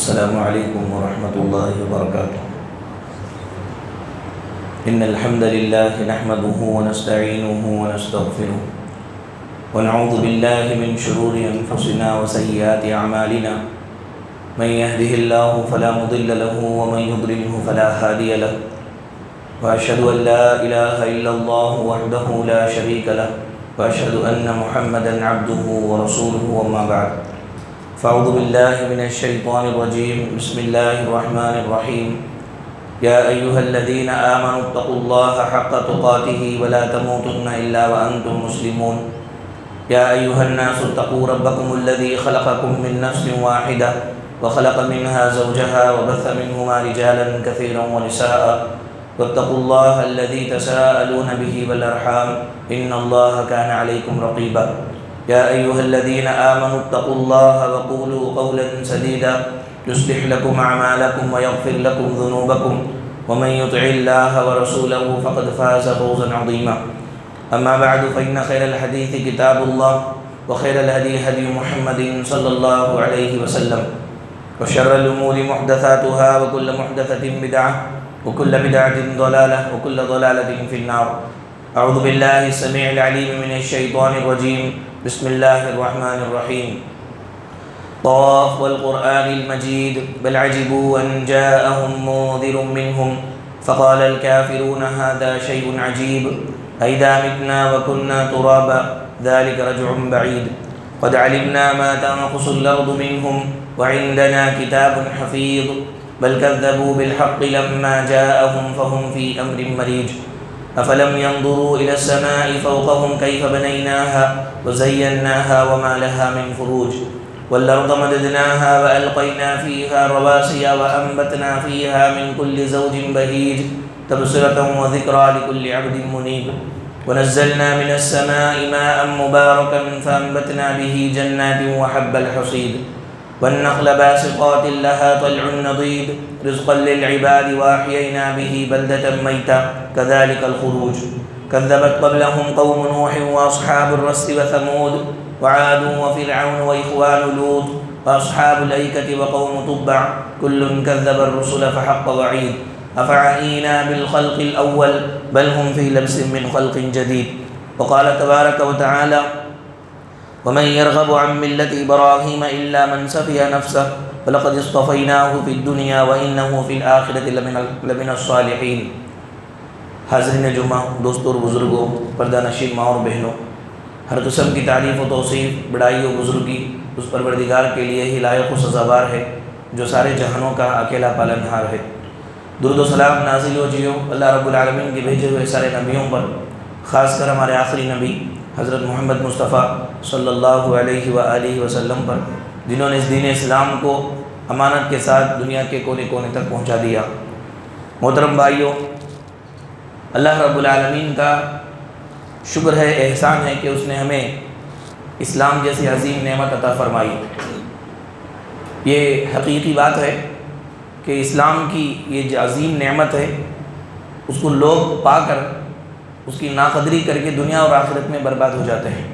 السلام عليكم ورحمة الله وبركاته. إن الحمد لله نحمده ونستعينه ونستغفره ونعوذ بالله من شرور أنفسنا وسيئات أعمالنا. من يهده الله فلا مضل له ومن يضلله فلا هادي له. وأشهد أن لا إله إلا الله وحده لا شريك له وأشهد أن محمدا عبده ورسوله. وما بعد، فأعوذ بالله من الشيطان الرجيم. بسم الله الرحمن الرحيم. يا أيها الذين آمنوا اتقوا الله حق تقاته ولا تموتن إلا وأنتم مسلمون. يا أيها الناس اتقوا ربكم الذي خلقكم من نفس واحدة وخلق منها زوجها وبث منهما رجالا كثيرا ونساء واتقوا الله الذي تساءلون به والأرحام إن الله كان عليكم رقيبا. يا أيها الذين آمنوا اتقوا الله وقولوا قولا سديدا يصلح لكم أعمالكم ويغفر لكم ذنوبكم ومن يطع الله ورسوله فقد فاز فوزا عظيما. أما بعد، فإن خير الحديث كتاب الله وخير الهدي هدي محمد صلى الله عليه وسلم وشر الأمور محدثاتها وكل محدثة بدعة وكل بدعة ضلالة وكل ضلالة في النار. أعوذ بالله السميع العليم من الشيطان الرجيم. بسم الله الرحمن الرحيم. طاف والقرآن المجيد بل عجبوا أن جاءهم منذر منهم فقال الكافرون هذا شيء عجيب أئذا متنا وكنا ترابا ذلك رجع بعيد قد علمنا ما تنقص الأرض منهم وعندنا كتاب حفيظ بل كذبوا بالحق لما جاءهم فهم في أمر مريج. أفلم ينظروا إلى السماء فوقهم كيف بنيناها وزيناها وما لها من فروج والأرض مددناها وألقينا فيها رواسي وأنبتنا فيها من كل زوج بهيج تبصرة وذكرى لكل عبد منيب. ونزلنا من السماء ماء مباركا فأنبتنا به جنات وحب الحصيد والنخل باسقات لها طلع نضيد رزقا للعباد وأحيينا به بلدة ميتا كذلك الخروج. كذبت قبلهم قوم نوح وأصحاب الرس وثمود وعاد وفرعون وإخوان لوط وأصحاب الأيكة وقوم تبع كل كذب الرسل فحق وعيد. أفعينا بالخلق الأول بل هم في لبس من خلق جديد. وقال تبارك وتعالى ومن يرغب عن ملة إبراهيم إلا من سفه نفسه ولقد اصطفيناه في الدنيا وإنه في الآخرة لمن الصالحين. حاضرین جمعہ، دوستوں اور بزرگوں، پردہ نشین ماں اور بہنوں، ہر قسم کی تعریف و توصیف بڑائی و بزرگی اس پروردگار کے لیے ہی لائق و سزاوار ہے جو سارے جہانوں کا اکیلا پالنہار ہے۔ درود و سلام نازل و جیو اللہ رب العالمین کے بھیجے ہوئے سارے نبیوں پر، خاص کر ہمارے آخری نبی حضرت محمد مصطفیٰ صلی اللہ علیہ وآلہ وسلم پر، جنہوں نے اس دین اسلام کو امانت کے ساتھ دنیا کے کونے کونے تک پہنچا دیا۔ محترم بھائیوں، اللہ رب العالمین کا شکر ہے، احسان ہے کہ اس نے ہمیں اسلام جیسی عظیم نعمت عطا فرمائی۔ یہ حقیقی بات ہے کہ اسلام کی یہ جو عظیم نعمت ہے اس کو لوگ پا کر اس کی ناقدری کر کے دنیا اور آخرت میں برباد ہو جاتے ہیں،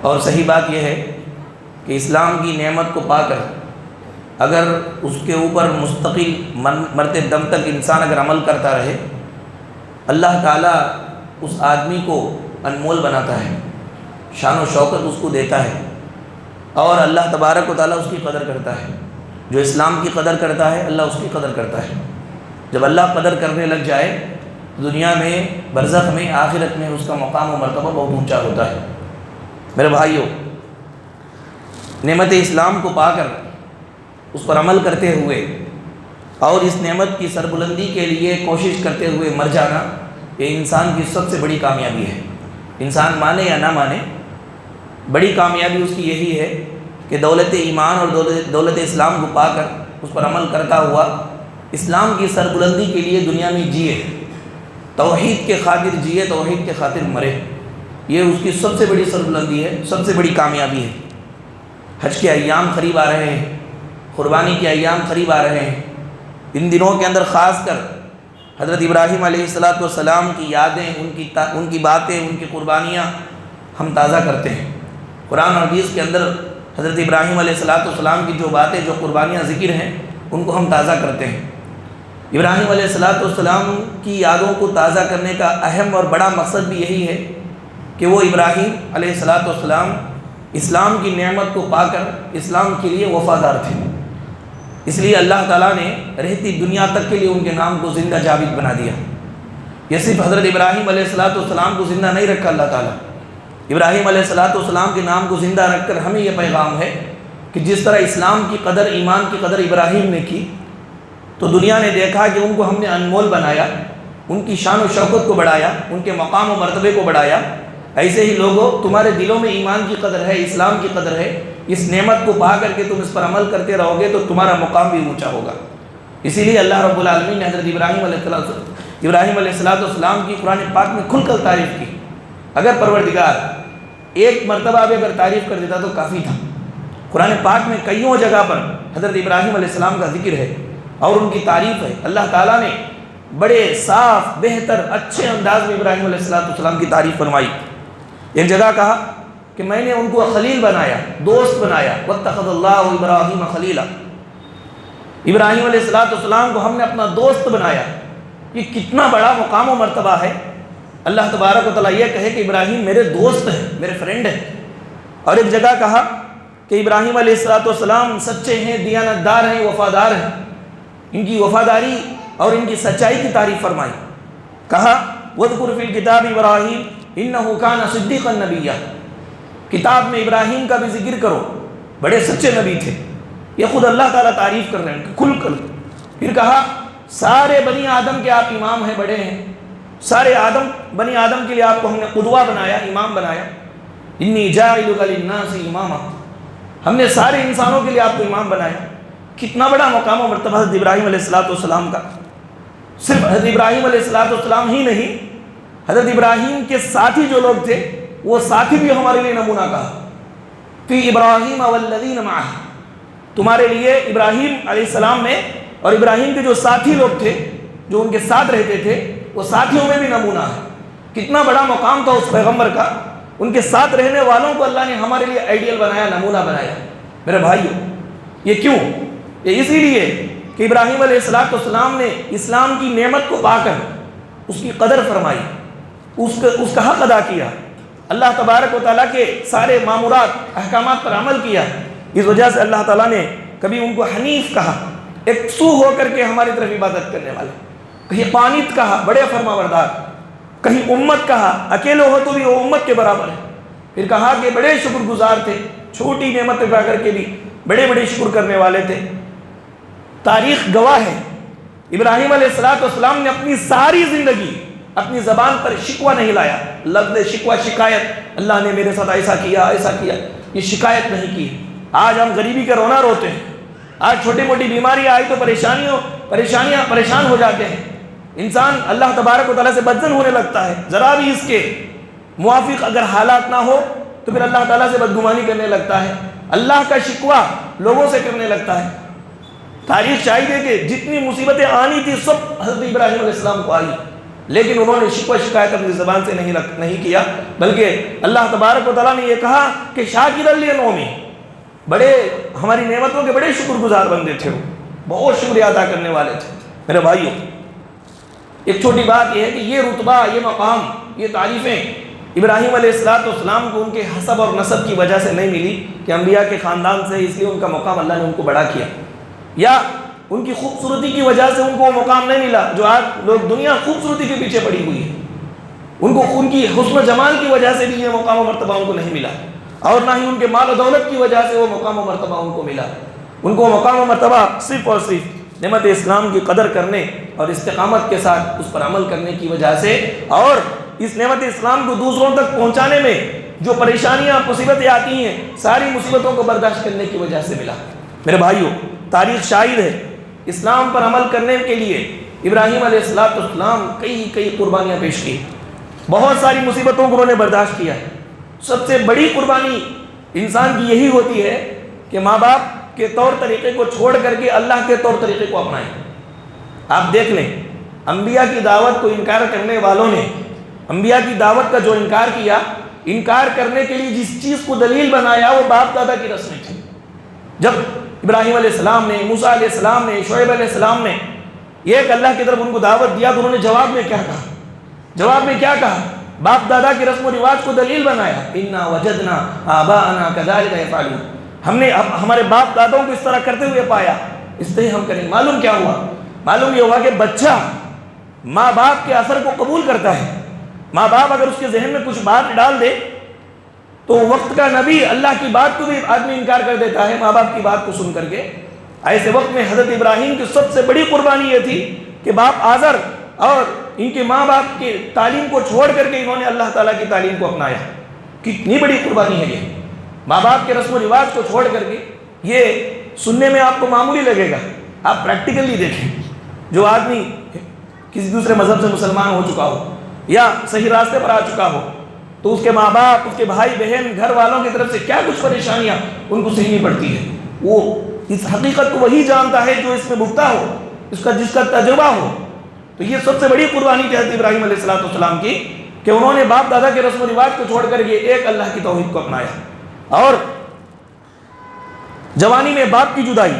اور صحیح بات یہ ہے کہ اسلام کی نعمت کو پا کر اگر اس کے اوپر مستقل مرتے دم تک انسان اگر عمل کرتا رہے، اللہ تعالیٰ اس آدمی کو انمول بناتا ہے، شان و شوکت اس کو دیتا ہے، اور اللہ تبارک و تعالیٰ اس کی قدر کرتا ہے۔ جو اسلام کی قدر کرتا ہے اللہ اس کی قدر کرتا ہے۔ جب اللہ قدر کرنے لگ جائے دنیا میں، برزخ میں، آخرت میں اس کا مقام و مرتبہ بہت اونچا ہوتا ہے۔ میرے بھائیوں، نعمت اسلام کو پا کر اس پر عمل کرتے ہوئے اور اس نعمت کی سربلندی کے لیے کوشش کرتے ہوئے مر جانا، یہ انسان کی سب سے بڑی کامیابی ہے۔ انسان مانے یا نہ مانے، بڑی کامیابی اس کی یہی ہے کہ دولت ایمان اور دولت اسلام کو پا کر اس پر عمل کرتا ہوا اسلام کی سربلندی کے لیے دنیا میں جیے، توحید کے خاطر جیے، توحید کے خاطر مرے۔ یہ اس کی سب سے بڑی سربلندی ہے، سب سے بڑی کامیابی ہے۔ حج کے ایام قریب آ رہے ہیں، قربانی کے ایام قریب آ رہے ہیں۔ ان دنوں کے اندر خاص کر حضرت ابراہیم علیہ السلام کی یادیں، ان کی باتیں، ان کی قربانیاں ہم تازہ کرتے ہیں۔ قرآن اور حدیث کے اندر حضرت ابراہیم علیہ السلام کی جو باتیں، جو قربانیاں ذکر ہیں، ان کو ہم تازہ کرتے ہیں۔ ابراہیم علیہ السلام کی یادوں کو تازہ کرنے کا اہم اور بڑا مقصد بھی یہی ہے کہ وہ ابراہیم علیہ السلام اسلام کی نعمت کو پا کر اسلام کے لیے وفادار تھے، اس لیے اللہ تعالیٰ نے رہتی دنیا تک کے لیے ان کے نام کو زندہ جاوید بنا دیا۔ یہ صرف حضرت ابراہیم علیہ السلام کو زندہ نہیں رکھا اللہ تعالیٰ، ابراہیم علیہ السلام کے نام کو زندہ رکھ کر ہمیں یہ پیغام ہے کہ جس طرح اسلام کی قدر، ایمان کی قدر ابراہیم نے کی تو دنیا نے دیکھا کہ ان کو ہم نے انمول بنایا، ان کی شان و شوکت کو بڑھایا، ان کے مقام و مرتبے کو بڑھایا۔ ایسے ہی لوگوں، تمہارے دلوں میں ایمان کی قدر ہے، اسلام کی قدر ہے، اس نعمت کو پا کر کے تم اس پر عمل کرتے رہو گے تو تمہارا مقام بھی اونچا ہوگا۔ اسی لیے اللہ رب العالمین نے حضرت ابراہیم علیہ السلام کی قرآن پاک میں کھل کر تعریف کی۔ اگر پروردگار ایک مرتبہ بھی اگر تعریف کر دیتا تو کافی تھا۔ قرآن پاک میں کئیوں جگہ پر حضرت ابراہیم علیہ السلام کا ذکر ہے اور ان کی تعریف ہے۔ اللہ تعالیٰ نے بڑے صاف، بہتر، اچھے انداز میں ابراہیم علیہ السلام کی تعریف فرمائی۔ ایک جگہ کہا کہ میں نے ان کو خلیل بنایا، دوست بنایا، واتخذ اللہ ابراہیم خلیلا، ابراہیم علیہ السلام کو ہم نے اپنا دوست بنایا۔ یہ کتنا بڑا مقام و مرتبہ ہے، اللہ تبارک و تعالیٰ یہ کہے کہ ابراہیم میرے دوست ہیں، میرے فرینڈ ہیں۔ اور ایک جگہ کہا کہ ابراہیم علیہ السلام سچے ہیں، دیانتدار ہیں، وفادار ہیں۔ ان کی وفاداری اور ان کی سچائی کی تعریف فرمائی۔ کہا وَاذْكُرْ فِي الْكِتَابِ ابراہیم إِنَّهُ كَانَ صِدِّيقًا نَبِيًّا، کتاب میں ابراہیم کا بھی ذکر کرو، بڑے سچے نبی تھے۔ یہ خود اللہ تعالیٰ تعریف کر رہے ہیں کھل کر۔ پھر کہا سارے بنی آدم کے آپ امام ہیں، بڑے ہیں، سارے بنی آدم کے لیے آپ کو ہم نے قدوہ بنایا، امام بنایا۔ انی جاعلک للناس اماما، ہم نے سارے انسانوں کے لیے آپ کو امام بنایا۔ کتنا بڑا مقام و مرتبہ حضرت ابراہیم علیہ السلام کا۔ صرف حضرت ابراہیم علیہ السلام ہی نہیں، حضرت ابراہیم کے ساتھی جو لوگ تھے وہ ساتھی بھی ہمارے لیے نمونہ کہا، فی ابراہیم والذین معہ، تمہارے لیے ابراہیم علیہ السلام میں اور ابراہیم کے جو ساتھی لوگ تھے جو ان کے ساتھ رہتے تھے وہ ساتھیوں میں بھی نمونہ ہے۔ کتنا بڑا مقام تھا اس پیغمبر کا، ان کے ساتھ رہنے والوں کو اللہ نے ہمارے لیے آئیڈیل بنایا، نمونہ بنایا۔ میرے بھائیو، یہ کیوں؟ یہ اسی لیے کہ ابراہیم علیہ السلام نے اسلام کی نعمت کو پا کر اس کی قدر فرمائی، اس کا حق ادا کیا، اللہ تبارک و تعالیٰ کے سارے مامورات، احکامات پر عمل کیا۔ اس وجہ سے اللہ تعالیٰ نے کبھی ان کو حنیف کہا، ایک سو ہو کر کے ہماری طرف عبادت کرنے والے، کہیں قانت کہا، بڑے فرما بردار، کہیں امت کہا، اکیلے ہو تو بھی وہ امت کے برابر ہے۔ پھر کہا کہ بڑے شکر گزار تھے، چھوٹی نعمت پا کر کے بھی بڑے بڑے شکر کرنے والے تھے۔ تاریخ گواہ ہے، ابراہیم علیہ السلام نے اپنی ساری زندگی اپنی زبان پر شکوہ نہیں لایا۔ لفظ شکوہ، شکایت، اللہ نے میرے ساتھ ایسا کیا، یہ شکایت نہیں کی۔ آج ہم غریبی کے رونا روتے ہیں، آج چھوٹی موٹی بیماری آئی تو پریشان ہو جاتے ہیں۔ انسان اللہ تبارک و تعالیٰ سے بدظن ہونے لگتا ہے، ذرا بھی اس کے موافق اگر حالات نہ ہو تو پھر اللہ تعالیٰ سے بدگمانی کرنے لگتا ہے، اللہ کا شکوہ لوگوں سے کرنے لگتا ہے۔ تاریخ شاہد ہے کہ جتنی مصیبتیں آنی تھی سب حضرت ابراہیم علیہ السلام کو آئی، لیکن انہوں نے شکوہ شکایت اپنی زبان سے نہیں کیا، بلکہ اللہ تبارک و تعالیٰ نے یہ کہا کہ شاکر لنعمہ، بڑے ہماری نعمتوں کے بڑے شکر گزار بندے تھے، وہ بہت شکریہ ادا کرنے والے تھے۔ میرے بھائیوں، ایک چھوٹی بات یہ ہے کہ یہ رتبہ، یہ مقام، یہ تعریفیں ابراہیم علیہ السلام کو ان کے حسب اور نسب کی وجہ سے نہیں ملی کہ انبیاء کے خاندان سے، اس لیے ان کا مقام اللہ نے ان کو بڑا کیا، یا ان کی خوبصورتی کی وجہ سے ان کو وہ مقام نہیں ملا جو آج لوگ دنیا خوبصورتی کے پیچھے پڑی ہوئی ہے، ان کی حسن و جمال کی وجہ سے بھی یہ مقام و مرتبہ ان کو نہیں ملا، اور نہ ہی ان کے مال و دولت کی وجہ سے وہ مقام و مرتبہ ان کو ملا۔ ان کو مقام و مرتبہ صرف اور صرف نعمت اسلام کی قدر کرنے اور استقامت کے ساتھ اس پر عمل کرنے کی وجہ سے، اور اس نعمت اسلام کو دوسروں تک پہنچانے میں جو پریشانیاں، مصیبتیں آتی ہیں، ساری مصیبتوں کو برداشت کرنے کی وجہ سے ملا۔ میرے بھائیوں، تاریخ شاہد ہے، اسلام پر عمل کرنے کے لیے ابراہیم علیہ السلام کئی قربانیاں پیش کی، بہت ساری مصیبتوں کو انہوں نے برداشت کیا۔ سب سے بڑی قربانی انسان کی یہی ہوتی ہے کہ ماں باپ کے طور طریقے کو چھوڑ کر کے اللہ کے طور طریقے کو اپنائیں۔ آپ دیکھ لیں، انبیاء کی دعوت کو انکار کرنے والوں نے انبیاء کی دعوت کا جو انکار کیا انکار کرنے کے لیے جس چیز کو دلیل بنایا وہ باپ دادا کی رسمیں تھی۔ جب ابراہیم علیہ السلام نے، موسیٰ علیہ السلام نے، شعیب علیہ السلام نے ایک اللہ کی طرف ان کو دعوت دیا تو انہوں نے جواب میں کیا کہا؟ جواب میں کیا کہا؟ باپ دادا کی رسم و رواج کو دلیل بنایا، اِنَّا وَجَدْنَا آبَاءَنَا كَذَلِكَ يَفْعَلُونَ، ہم نے ہمارے باپ دادوں کو اس طرح کرتے ہوئے پایا، اس طرح ہم کریں۔ معلوم کیا ہوا؟ معلوم یہ ہوا کہ بچہ ماں باپ کے اثر کو قبول کرتا ہے۔ ماں باپ اگر اس کے ذہن میں کچھ بات ڈال دے تو وقت کا نبی اللہ کی بات کو بھی آدمی انکار کر دیتا ہے ماں باپ کی بات کو سن کر کے۔ ایسے وقت میں حضرت ابراہیم کی سب سے بڑی قربانی یہ تھی کہ باپ آزر اور ان کے ماں باپ کی تعلیم کو چھوڑ کر کے انہوں نے اللہ تعالیٰ کی تعلیم کو اپنایا۔ کتنی بڑی قربانی ہے یہ، ماں باپ کے رسم و رواج کو چھوڑ کر کے۔ یہ سننے میں آپ کو معمولی لگے گا، آپ پریکٹیکلی دیکھیں۔ جو آدمی کسی دوسرے مذہب سے مسلمان ہو چکا ہو یا صحیح راستے پر آ چکا ہو تو اس کے ماں باپ، اس کے بھائی بہن، گھر والوں کی طرف سے کیا کچھ پریشانیاں ان کو سہنی پڑتی ہے، وہ اس حقیقت کو وہی جانتا ہے جو اس میں بھگتا ہو، جس کا تجربہ ہو۔ تو یہ سب سے بڑی قربانی تھی حضرت ابراہیم علیہ السلام کی کہ انہوں نے باپ دادا کے رسم و رواج کو چھوڑ کر یہ ایک اللہ کی توحید کو اپنایا۔ اور جوانی میں باپ کی جدائی،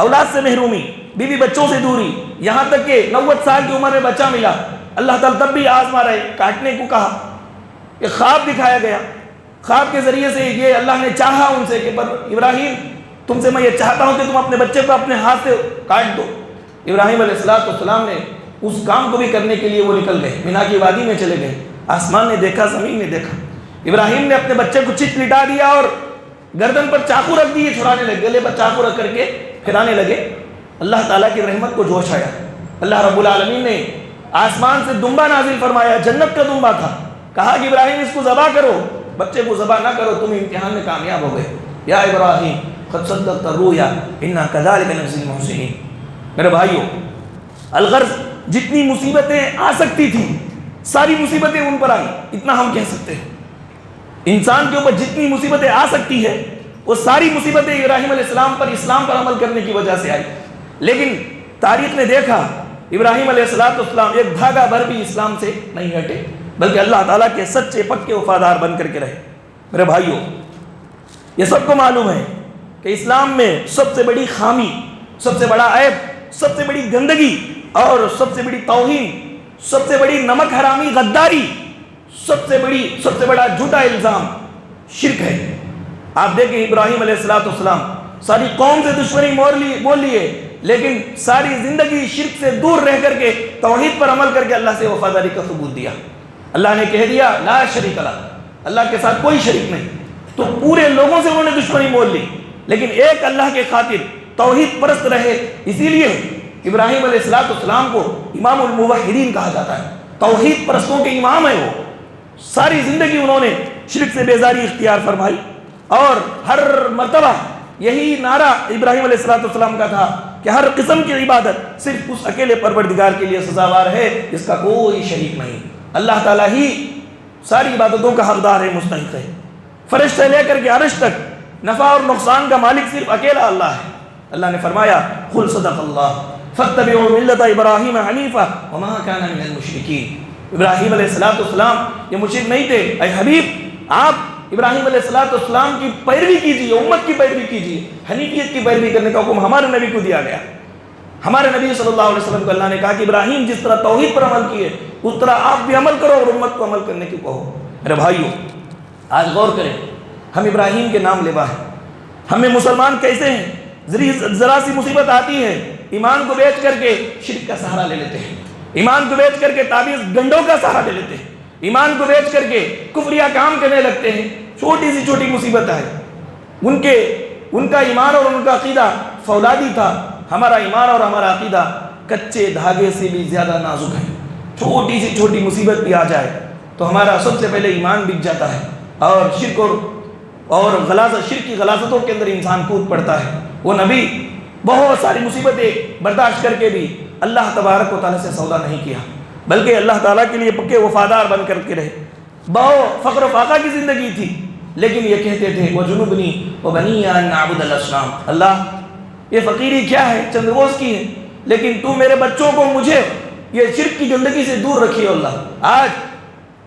اولاد سے محرومی، بیوی بچوں سے دوری، یہاں تک کہ 90 سال کی عمر میں بچہ ملا، اللہ تعالیٰ تب بھی آزما رہے، کاٹنے کو کہا، ایک خواب دکھایا گیا، خواب کے ذریعے سے یہ اللہ نے چاہا ان سے کہ ابراہیم تم سے میں یہ چاہتا ہوں کہ تم اپنے بچے کو اپنے ہاتھ سے کاٹ دو۔ ابراہیم علیہ السلام نے اس کام کو بھی کرنے کے لیے وہ نکل گئے، مینا کی وادی میں چلے گئے۔ آسمان نے دیکھا، زمین نے دیکھا، ابراہیم نے اپنے بچے کو چت لٹا دیا اور گردن پر چاقو رکھ دیے، چھڑانے لگے، گلے پر چاقو رکھ کر کے پھرانے لگے۔ اللہ تعالیٰ کی رحمت کو جوش آیا، اللہ رب العالمین نے آسمان سے دمبا نازل فرمایا، جنت کا دمبا تھا، کہا کہ ابراہیم اس کو ذبح کرو، بچے کو ذبح نہ کرو، تم امتحان میں کامیاب ہو گئے۔ یا ابراہیم قد صدقت الرؤیا انا كذلك نجزي المحسنين۔ میرے بھائیو، الغرض جتنی مصیبتیں آ سکتی تھی ساری مصیبتیں ان پر آئی، اتنا ہم کہہ سکتے ہیں۔ انسان کے اوپر جتنی مصیبتیں آ سکتی ہے وہ ساری مصیبتیں ابراہیم علیہ السلام پر، اسلام پر عمل کرنے کی وجہ سے آئی۔ لیکن تاریخ نے دیکھا ابراہیم علیہ السلام ایک دھاگا بھر بھی اسلام سے نہیں ہٹے، بلکہ اللہ تعالیٰ کے سچے پکے وفادار بن کر کے رہے۔ میرے بھائیوں، یہ سب کو معلوم ہے کہ اسلام میں سب سے بڑی خامی، سب سے بڑا عیب، سب سے بڑی گندگی اور سب سے بڑی توہین، سب سے بڑی نمک حرامی غداری، سب سے بڑا جھوٹا الزام شرک ہے۔ آپ دیکھیں ابراہیم علیہ السلام ساری قوم سے دشمنی بول لیے، لیکن ساری زندگی شرک سے دور رہ کر کے توحید پر عمل کر کے اللہ سے وفاداری کا ثبوت دیا۔ اللہ نے کہہ دیا لا شریک لہ، اللہ کے ساتھ کوئی شریک نہیں، تو پورے لوگوں سے انہوں نے دشمنی بول لی، لیکن ایک اللہ کے خاطر توحید پرست رہے۔ اسی لیے ابراہیم علیہ السلام کو امام الموحدین کہا جاتا ہے، توحید پرستوں کے امام ہیں وہ۔ ساری زندگی انہوں نے شرک سے بیزاری اختیار فرمائی، اور ہر مرتبہ یہی نعرہ ابراہیم علیہ السلام کا تھا کہ ہر قسم کی عبادت صرف اس اکیلے پروردگار کے لیے سزاوار ہے، جس کا کوئی شریک نہیں۔ اللہ تعالیٰ ہی ساری عبادتوں کا حقدار ہے، مستحق ہے۔ فرشتہ لے کر کے عرش تک نفع اور نقصان کا مالک صرف اکیلا اللہ ہے۔ اللہ نے فرمایا قل صدق اللہ فاتبعوا ملت ابراہیم حنیفا وما کان من المشرکین۔ ابراہیم علیہ السلام یہ مشرک نہیں تھے، اے حبیب آپ ابراہیم علیہ السلام کی پیروی کیجیے، امت کی پیروی کیجیے۔ حنیفیت کی پیروی کرنے کا حکم ہمارے نبی کو دیا گیا۔ ہمارے نبی صلی اللہ علیہ وسلم کو اللہ نے کہا کہ ابراہیم جس طرح توحید پر عمل کیے اس طرح آپ بھی عمل کرو اور امت کو عمل کرنے کی کہو۔ میرے بھائیو، آج غور کریں، ہم ابراہیم کے نام لیوا ہیں، ہمیں مسلمان کیسے ہیں؟ ذرا سی مصیبت آتی ہے ایمان کو بیچ کر کے شرک کا سہارا لے لیتے ہیں، ایمان کو بیچ کر کے تعویذ گنڈوں کا سہارا لے لیتے ہیں، ایمان کو بیچ کر کے کفریہ کام کرنے لگتے ہیں۔ چھوٹی سی چھوٹی مصیبت ہے، ان کا ایمان اور ان کا عقیدہ فولادی تھا، ہمارا ایمان اور ہمارا عقیدہ کچے دھاگے سے بھی زیادہ نازک ہے۔ چھوٹی سی چھوٹی مصیبت بھی آ جائے تو ہمارا سب سے پہلے ایمان بک جاتا ہے، اور شرک شرک کی غلاظتوں کے اندر انسان کود پڑتا ہے۔ وہ نبی بہت ساری مصیبتیں برداشت کر کے بھی اللہ تبارک و تعالیٰ سے سودا نہیں کیا، بلکہ اللہ تعالیٰ کے لیے پکے وفادار بن کر کے رہے۔ بہت فقر و فاقہ کی زندگی تھی، لیکن یہ کہتے تھے وَجُنُبْنِي وَبَنِيَّ أَن نَعْبُدَ الْأَصْنَامَ، اللہ یہ فقیری کیا ہے، چند روز کی ہے، لیکن تو میرے بچوں کو، مجھے یہ شرک کی گندگی سے دور رکھیے۔ اللہ آج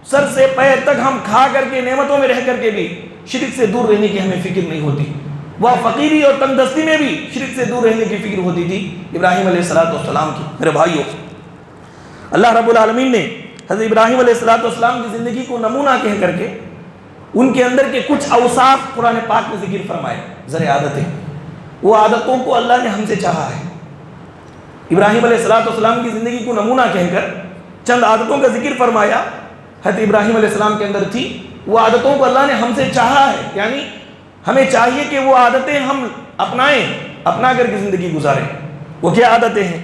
سر سے پیر تک ہم کھا کر کے نعمتوں میں رہ کر کے بھی شرک سے دور رہنے کی ہمیں فکر نہیں ہوتی. وہ فقیری اور تنگ دستی میں بھی شرک سے دور رہنے کی فکر ہوتی تھی ابراہیم علیہ السلام کی. میرے بھائیوں، اللہ رب العالمین نے حضرت ابراہیم علیہ السلام کی زندگی کو نمونہ کہہ کر کے ان کے اندر کے کچھ اوصاف قرآن پاک میں ذکر فرمائے. ذرا عادتیں، وہ عادتوں کو اللہ نے ہم سے چاہا ہے. ابراہیم علیہ السلام کی زندگی کو نمونہ کہہ کر چند عادتوں کا ذکر فرمایا. حضرت ابراہیم علیہ السلام کے اندر تھی، وہ عادتوں کو اللہ نے ہم سے چاہا ہے. یعنی ہمیں چاہیے کہ وہ عادتیں ہم اپنائیں، اپنا کر کے زندگی گزاریں. وہ کیا عادتیں ہیں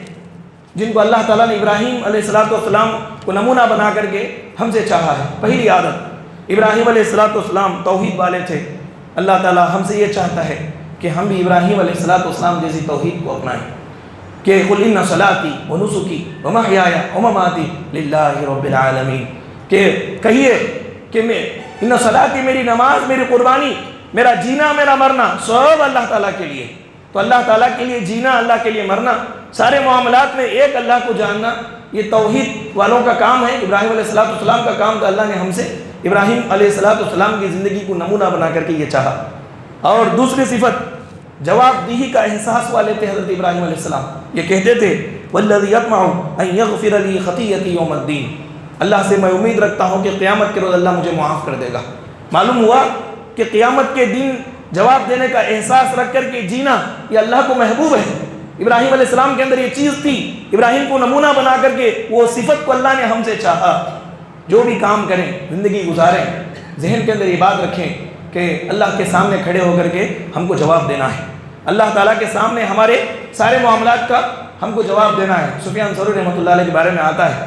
جن کو اللہ تعالیٰ نے ابراہیم علیہ السلام کو نمونہ بنا کر کے ہم سے چاہا ہے؟ پہلی عادت، ابراہیم علیہ السلام توحید والے تھے. اللہ تعالیٰ ہم سے یہ چاہتا ہے کہ ہم بھی ابراہیم علیہ السلام جیسی توحید کو اپنائیں کہ قل ان صلاتی و نسکی و محیای و مماتی للہ رب العالمین، کہ کہیے کہ میں ان صلاتی، میری نماز، میری قربانی، میرا جینا، میرا مرنا سب اللہ تعالیٰ کے لیے. تو اللہ تعالیٰ کے لیے جینا، اللہ کے لیے مرنا، سارے معاملات میں ایک اللہ کو جاننا، یہ توحید والوں کا کام ہے. ابراہیم علیہ السلام کا کام تھا. اللہ نے ہم سے ابراہیم علیہ السلام کی زندگی کو نمونہ بنا کر کے یہ چاہا. اور دوسری صفت، جواب دہی کا احساس والے تھے حضرت ابراہیم علیہ السلام. یہ کہتے تھے والذی یطمع ان یغفر لی خطیئتی یوم الدین، اللہ سے میں امید رکھتا ہوں کہ قیامت کے روز اللہ مجھے معاف کر دے گا. معلوم ہوا کہ قیامت کے دن جواب دینے کا احساس رکھ کر کے جینا یہ اللہ کو محبوب ہے. ابراہیم علیہ السلام کے اندر یہ چیز تھی. ابراہیم کو نمونہ بنا کر کے وہ صفت کو اللہ نے ہم سے چاہا. جو بھی کام کریں، زندگی گزاریں، ذہن کے اندر یہ بات رکھیں کہ اللہ کے سامنے کھڑے ہو کر کے ہم کو جواب دینا ہے. اللہ تعالیٰ کے سامنے ہمارے سارے معاملات کا ہم کو جواب دینا ہے. سفیان ثوری رحمۃ اللہ علیہ کے بارے میں آتا ہے،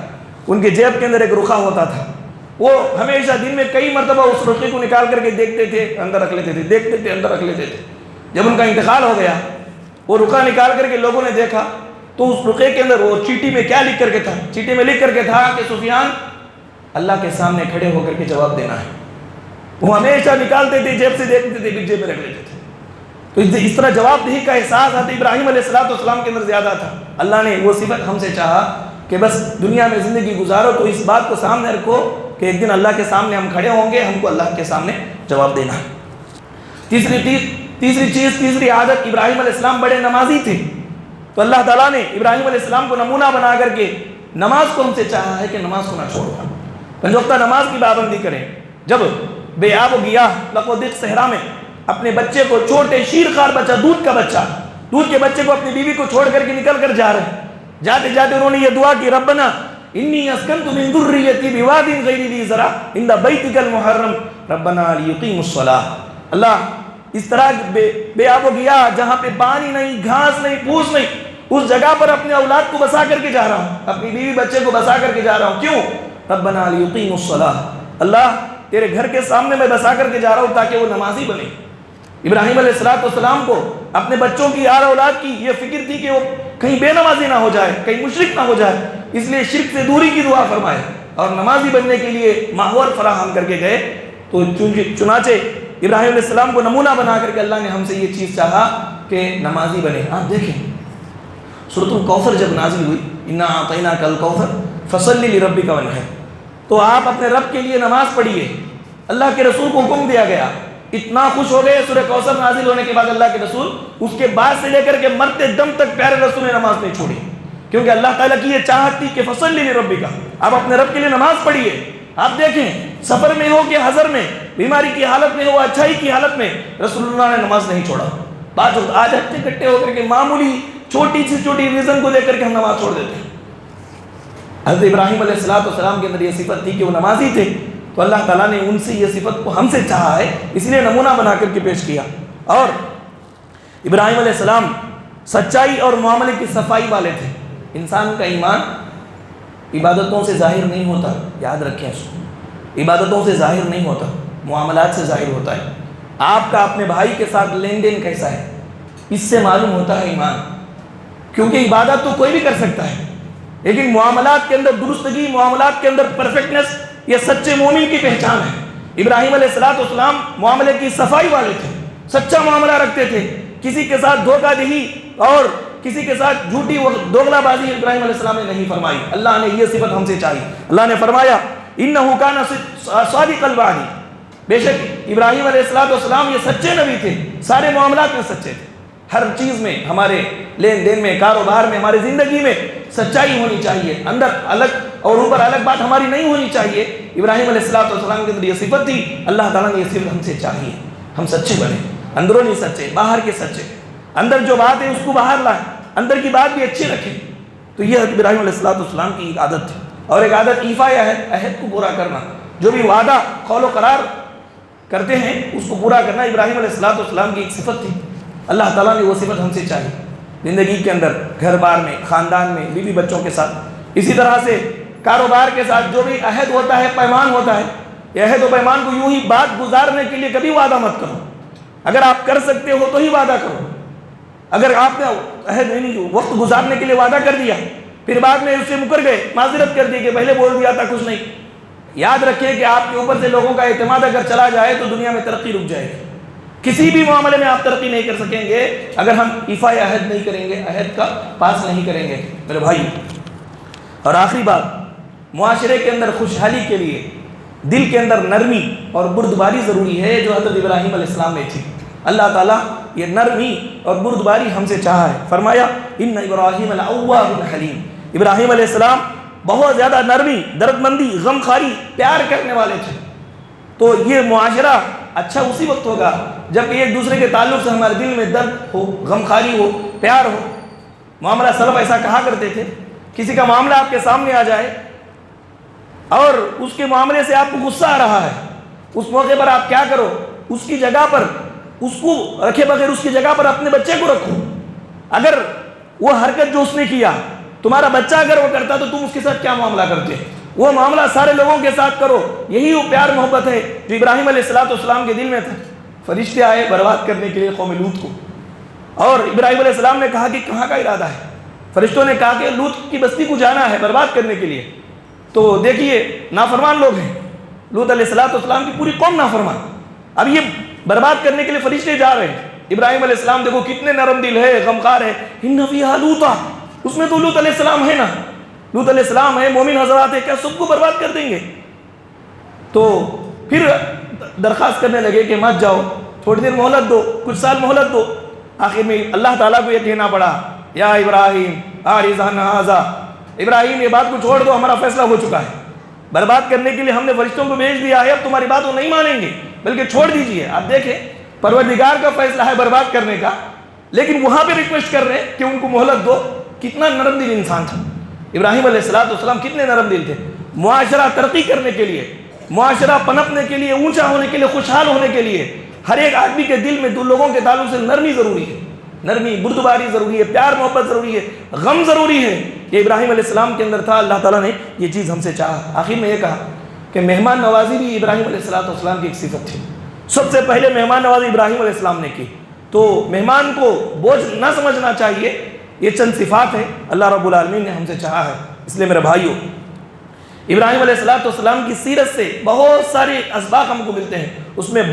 ان کے جیب کے اندر ایک رخا ہوتا تھا. وہ ہمیشہ دن میں کئی مرتبہ اس رخے کو نکال کر کے دیکھتے تھے، اندر رکھ لیتے تھے، دیکھتے تھے، اندر رکھ لیتے تھے. جب ان کا انتقال ہو گیا، وہ رخا نکال کر کے لوگوں نے دیکھا تو اس رخے کے اندر وہ چیٹی میں کیا لکھ کر کے تھا؟ چیٹی میں لکھ کر کے تھا کہ سفیان، اللہ کے سامنے کھڑے ہو کر کے جواب دینا ہے. وہ ہمیشہ نکالتے تھے، جیب سے دیکھتے تھے، جیب میں رکھ لیتے تھے. تو اس طرح جواب دہی کا احساس حضرت ابراہیم علیہ السلام کے اندر زیادہ تھا. اللہ نے وہ صفت ہم سے چاہا کہ بس دنیا میں زندگی گزارو تو اس بات کو سامنے رکھو کہ ایک دن اللہ کے سامنے ہم کھڑے ہوں گے، ہم کو اللہ کے سامنے جواب دینا ہے. تیسری عادت، ابراہیم علیہ السلام بڑے نمازی تھے. تو اللہ تعالیٰ نے ابراہیم علیہ السلام کو نمونہ بنا کر کے نماز کو ہم سے چاہا ہے کہ نماز کو نہ چھوڑو، 5 وقتہ نماز کی پابندی کریں. جب بے آب و گیا لقودق صحرا میں اپنے بچے کو، چھوٹے شیرخوار بچہ، دودھ کے بچے کو اپنی بیوی کو چھوڑ کر کے نکل کر جا رہے ہیں. جاتے جاتے انہوں نے یہ دعا کی، ربنا انی اسکنت من ذریتی بواد غیر ذی زرع عند بیتک المحرم ربنا لیقیموا الصلاۃ. اللہ، اس طرح بے آب و گیا جہاں پہ پانی نہیں، گھاس نہیں، پھوس نہیں، اس جگہ پر اپنے اولاد کو بسا کر کے جا رہا ہوں، اپنی بیوی بچے کو بسا کر کے جا رہا ہوں. کیوں؟ ربنا لیقیموا الصلاۃ، اللہ تیرے گھر کے سامنے میں بسا کر کے جا رہا ہوں تاکہ وہ نمازی بنے. ابراہیم علیہ السلام کو اپنے بچوں کی، آل اولاد کی یہ فکر تھی کہ وہ کہیں بے نمازی نہ ہو جائے، کہیں مشرک نہ ہو جائے، اس لیے شرک سے دوری کی دعا فرمائے اور نمازی بننے کے لیے ماحول فراہم کر کے گئے. تو چنانچہ ابراہیم علیہ السلام کو نمونہ بنا کر کے اللہ نے ہم سے یہ چیز چاہا کہ نمازی بنے. آپ دیکھیں سورۃ الکوثر جب نازل ہوئی، انا اعطیناک الکوثر فصلی لربک وانحر، تو آپ اپنے رب کے لیے نماز پڑھیے. اللہ کے رسول کو حکم دیا گیا. اتنا خوش ہو گئے سورہ کوثر نازل ہونے کے بعد اللہ کے رسول، اس کے بعد سے لے کر کے مرتے دم تک پیارے رسول نے نماز نہیں چھوڑی، کیونکہ اللہ تعالیٰ کی یہ چاہت تھی کہ فصلی لربک، آپ اپنے رب کے لیے نماز پڑھیے. آپ دیکھیں سفر میں ہو کہ حضر میں، بیماری کی حالت میں ہو، اچھائی کی حالت میں، رسول اللہ نے نماز نہیں چھوڑا. بعض وقت آج ہٹے کٹے ہو کر کے معمولی چھوٹی سے چھوٹی ریزن کو لے کر کے ہم نماز چھوڑ دیتے ہیں. حضرت ابراہیم علیہ السلام کے اندر یہ صفت تھی کہ وہ نمازی تھے، تو اللہ تعالیٰ نے ان سے یہ صفت کو ہم سے چاہا ہے، اس لیے نمونہ بنا کر کے پیش کیا. اور ابراہیم علیہ السلام سچائی اور معاملے کی صفائی والے تھے. انسان کا ایمان عبادتوں سے ظاہر نہیں ہوتا، یاد رکھیں اس کو، عبادتوں سے ظاہر نہیں ہوتا، معاملات سے ظاہر ہوتا ہے. آپ کا اپنے بھائی کے ساتھ لین دین کیسا ہے، اس سے معلوم ہوتا ہے ایمان. کیونکہ عبادت تو کوئی بھی کر سکتا ہے، لیکن معاملات کے اندر درستگی، معاملات کے اندر پرفیکٹنس، یہ سچے مومن کی پہچان ہے. ابراہیم علیہ السلام معاملے کی صفائی والے تھے، سچا معاملہ رکھتے تھے، کسی کے ساتھ دھوکہ دہی اور کسی کے ساتھ جھوٹی دوغلا بازی ابراہیم علیہ السلام نے نہیں فرمائی. اللہ نے یہ صفت ہم سے چاہی. اللہ نے فرمایا انہ کان صادق الوعد، بے شک ابراہیم علیہ السلام یہ سچے نبی تھے، سارے معاملات میں سچے تھے، ہر چیز میں، ہمارے لین دین میں، کاروبار میں، ہماری زندگی میں سچائی ہونی چاہیے، اندر الگ اور اوپر الگ بات ہماری نہیں ہونی چاہیے۔ ابراہیم علیہ السلام کے اندر یہ صفت تھی، اللہ تعالیٰ نے یہ صفت ہم سے چاہیے، ہم سچے بنے، اندرونی سچے، باہر کے سچے، اندر جو بات ہے اس کو باہر لائیں، اندر کی بات بھی اچھی رکھیں۔ تو یہ ابراہیم علیہ السلام کی ایک عادت تھی، اور ایک عادت ایفا عہد کو پورا کرنا، جو بھی وعدہ قول و قرار کرتے ہیں اس کو پورا کرنا ابراہیم علیہ السلام کی ایک صفت تھی۔ اللہ تعالیٰ نے وہ صفت ہم سے چاہی زندگی کے اندر، گھر بار میں، خاندان میں، بیوی بچوں کے ساتھ، اسی طرح سے کاروبار کے ساتھ جو بھی عہد ہوتا ہے، پیمان ہوتا ہے، یہ عہد و پیمان کو یوں ہی بات گزارنے کے لیے کبھی وعدہ مت کرو۔ اگر آپ کر سکتے ہو تو ہی وعدہ کرو۔ اگر آپ نے عہد نہیں، وقت گزارنے کے لیے وعدہ کر دیا، پھر بعد میں اس سے مکر گئے، معذرت کر دی کہ پہلے بول دیا تھا کچھ نہیں، یاد رکھیں کہ آپ کے اوپر سے لوگوں کا اعتماد اگر چلا جائے تو دنیا میں ترقی رک جائے گی۔ کسی بھی معاملے میں آپ ترقی نہیں کر سکیں گے اگر ہم ایفا عہد نہیں کریں گے، عہد کا پاس نہیں کریں گے میرے بھائی۔ اور آخری بات، معاشرے کے اندر خوشحالی کے لیے دل کے اندر نرمی اور بردباری ضروری ہے، جو حضرت ابراہیم علیہ السلام میں تھی۔ اللہ تعالیٰ یہ نرمی اور بردباری ہم سے چاہا ہے، فرمایا ان ابراہیم لأوّاہ حلیم، ابراہیم علیہ السلام بہت زیادہ نرمی، درد مندی، غم خاری، پیار کرنے والے تھے۔ تو یہ معاشرہ اچھا اسی وقت ہوگا جب ایک دوسرے کے تعلق سے ہمارے دل میں درد ہو، غم خاری ہو، پیار ہو۔ معاملہ سلف ایسا کہا کرتے تھے، کسی کا معاملہ آپ کے سامنے آ جائے اور اس کے معاملے سے آپ کو غصہ آ رہا ہے، اس موقع پر آپ کیا کرو، اس کی جگہ پر، اس کو رکھے بغیر اس کی جگہ پر اپنے بچے کو رکھو۔ اگر وہ حرکت جو اس نے کیا، تمہارا بچہ اگر وہ کرتا تو تم اس کے ساتھ کیا معاملہ کرتے؟ وہ معاملہ سارے لوگوں کے ساتھ کرو۔ یہی وہ پیار محبت ہے جو ابراہیم علیہ السلام کے دل میں تھا۔ فرشتے آئے برباد کرنے کے لیے قوم لوط کو، اور ابراہیم علیہ السلام نے کہا کہ کہاں کا ارادہ ہے؟ فرشتوں نے کہا کہ لوط کی بستی کو جانا ہے برباد کرنے کے لیے۔ تو دیکھیے نافرمان لوگ ہیں، لوط علیہ السلام کی پوری قوم نافرمان، اب یہ برباد کرنے کے لیے فرشتے جا رہے ہیں۔ ابراہیم علیہ السلام دیکھو کتنے نرم دل ہے، غمخوار ہے۔ ان فیہا لوطا، اس میں تو لوط علیہ السلام ہے نا، لوط علیہ السلام ہے، مومن حضرات ہے، کیا سب کو برباد کر دیں گے؟ تو پھر درخواست کرنے لگے کہ مت جاؤ، تھوڑی دیر مہلت دو، کچھ سال مہلت دو۔ آخر میں اللہ تعالیٰ کو یہ کہنا پڑا، یا ابراہیم اعرض عن ھذا، ابراہیم یہ بات کو چھوڑ دو، ہمارا فیصلہ ہو چکا ہے، برباد کرنے کے لیے ہم نے فرشتوں کو بھیج دیا ہے، اب تمہاری بات وہ نہیں مانیں گے بلکہ چھوڑ دیجئے۔ آپ دیکھیں پروردگار کا فیصلہ ہے برباد کرنے کا، لیکن وہاں پہ ریکویسٹ کر رہے ہیں کہ ان کو مہلت دو۔ کتنا نرم دل انسان تھا ابراہیم علیہ السلام، کتنے نرم دل تھے۔ معاشرہ ترقی کرنے کے لیے، معاشرہ پنپنے کے لیے، اونچا ہونے کے لیے، خوشحال ہونے کے لیے ہر ایک آدمی کے دل میں دو لوگوں کے تعلق سے نرمی ضروری ہے، نرمی بردباری ضروری ہے، پیار محبت ضروری ہے، غم ضروری ہے۔ یہ ابراہیم علیہ السلام کے اندر تھا، اللہ تعالیٰ نے یہ چیز ہم سے چاہا۔ آخر میں یہ کہا کہ مہمان نوازی بھی ابراہیم علیہ السلام کی ایک صفت تھی، سب سے پہلے مہمان نوازی ابراہیم علیہ السلام نے کی۔ تو مہمان کو بوجھ نہ سمجھنا چاہیے، یہ چند صفات ہیں اللہ رب العالمین نے ہم سے چاہا ہے۔ اس لیے میرے بھائیو، ابراہیم علیہ السلام کی سیرت سے بہت سارے اسباق ہم کو ملتے ہیں، اس میں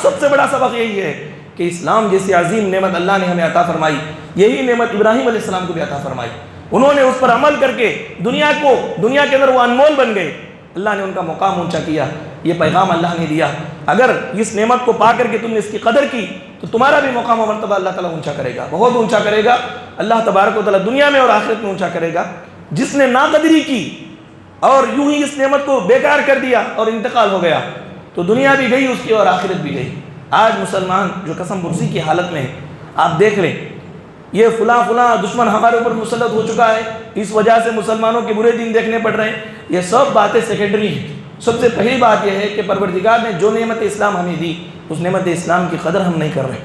سب سے بڑا سبق یہی ہے کہ اسلام جیسی عظیم نعمت اللہ نے ہمیں عطا فرمائی، یہی نعمت ابراہیم علیہ السلام کو بھی عطا فرمائی۔ انہوں نے اس پر عمل کر کے دنیا کے اندر وہ انمول بن گئے، اللہ نے ان کا مقام اونچا کیا۔ یہ پیغام اللہ نے دیا، اگر اس نعمت کو پا کر کے تم نے اس کی قدر کی تو تمہارا بھی مقام و مرتبہ اللہ تعالیٰ اونچا کرے گا، بہت اونچا کرے گا۔ اللہ تبارک و تعالیٰ دنیا میں اور آخرت میں اونچا کرے گا۔ جس نے ناقدری کی اور یوں ہی اس نعمت کو بیکار کر دیا اور انتقال ہو گیا تو دنیا بھی گئی اس کی اور آخرت بھی گئی۔ آج مسلمان جو قسم پرسی کی حالت میں ہے، آپ دیکھ لیں، یہ فلاں دشمن ہمارے اوپر مسلط ہو چکا ہے، اس وجہ سے مسلمانوں کے برے دن دیکھنے پڑ رہے ہیں، یہ سب باتیں سیکنڈری ہیں۔ سب سے پہلی بات یہ ہے کہ پروردگار نے جو نعمت اسلام ہمیں دی، اس نعمت اسلام کی قدر ہم نہیں کر رہے۔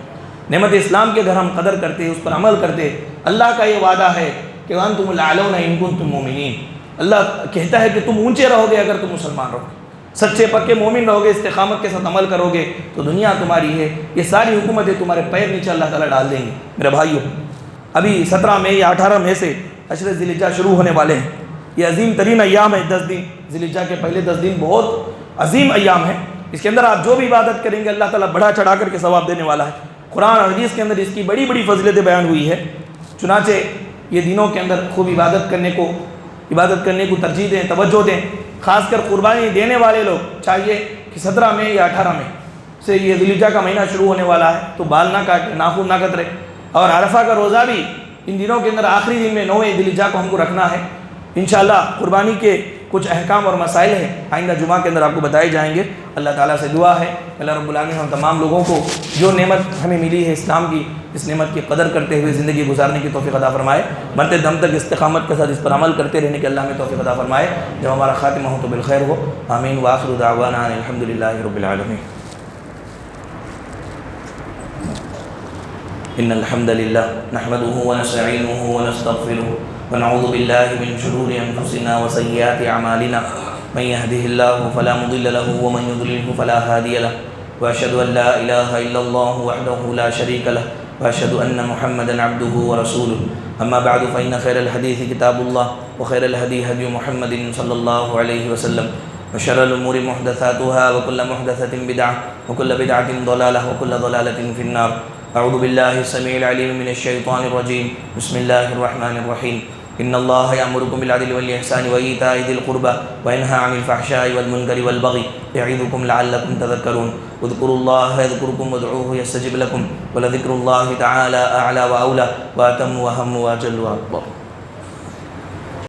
نعمت اسلام کی اگر ہم قدر کرتے، اس پر عمل کرتے، اللہ کا یہ وعدہ ہے کہ وَأَنْتُمُ الْأَعْلَوْنَ إِن كُنتُم مُؤْمِنِينَ، اللہ کہتا ہے کہ تم اونچے رہو گے اگر تم مسلمان رہو گے، سچے پکے مومن رہو گے، استقامت کے ساتھ عمل کرو گے تو دنیا تمہاری ہے، یہ ساری حکومتیں تمہارے پیر نیچے اللہ تعالیٰ ڈال دیں گے۔ میرے بھائیو، ابھی 17 مئی یا 18 مئی سے عشر ذی الحجہ شروع ہونے والے ہیں۔ یہ عظیم ترین ایام ہے، 10 دن ذی الحجہ کے پہلے 10 دن بہت عظیم ایام ہیں۔ اس کے اندر آپ جو بھی عبادت کریں گے اللہ تعالیٰ بڑھا چڑھا کر کے ثواب دینے والا ہے۔ قرآن اور حدیث کے اندر اس کی بڑی بڑی فضیلتیں بیان ہوئی ہے، چنانچہ یہ دنوں کے اندر خوب عبادت کرنے کو ترجیح دیں، توجہ دیں۔ خاص کر قربانی دینے والے لوگ چاہیے کہ 17 میں یا 18 میں سے یہ ذی الحجہ کا مہینہ شروع ہونے والا ہے تو بال نہ کاٹے، ناخن نہ کترے، اور عرفہ کا روزہ بھی ان دنوں کے اندر آخری دن میں 9 ذی الحجہ کو ہم کو رکھنا ہے۔ انشاءاللہ قربانی کے کچھ احکام اور مسائل ہیں آئندہ جمعہ کے اندر آپ کو بتائے جائیں گے۔ اللہ تعالیٰ سے دعا ہے اللہ رب العالمین ہم تمام لوگوں کو جو نعمت ہمیں ملی ہے اسلام کی، اس نعمت کی قدر کرتے ہوئے زندگی گزارنے کی توفیق عطا فرمائے، مرتے دم تک استقامت کے ساتھ اس پر عمل کرتے رہنے کے اللہ ہمیں توفیق عطا فرمائے، جب ہمارا خاتمہ ہو تو بالخیر ہو۔ آمین وآخر دعوانا ان الحمدللہ رب العالمین۔ ان الحمد للہ نحمده ونستعینه ونستغفره ونعوذ باللہ من شرور انفسنا وسیئات اعمالنا من يهده الله فلا مضل له ومن يضلله فلا هادي له واشهد ان لا اله الا الله وحده لا شريك له واشهد ان محمدا عبده ورسوله اما بعد فان خير الحديث كتاب الله وخير الهدي هدي محمد صلى الله عليه وسلم وشر الامور محدثاتها وكل محدثة بدعة وكل بدعة ضلالة وكل ضلالة في النار۔ اعوذ باللہ السمیع العلیم من الشیطان الرجیم، بسم اللہ الرحمن الرحیم۔ ان اللہ یأمرکم بالعدل والإحسان وإیتاء ذی القربى وینہی عن الفحشاء والمنکر والبغی یعظکم لعلکم تذکرون۔ اذکروا اللہ یذکرکم وادعوہ یستجب لکم ولذکر اللہ تعالی اعلی وأولی وأتم وأهم وأجل وأکبر۔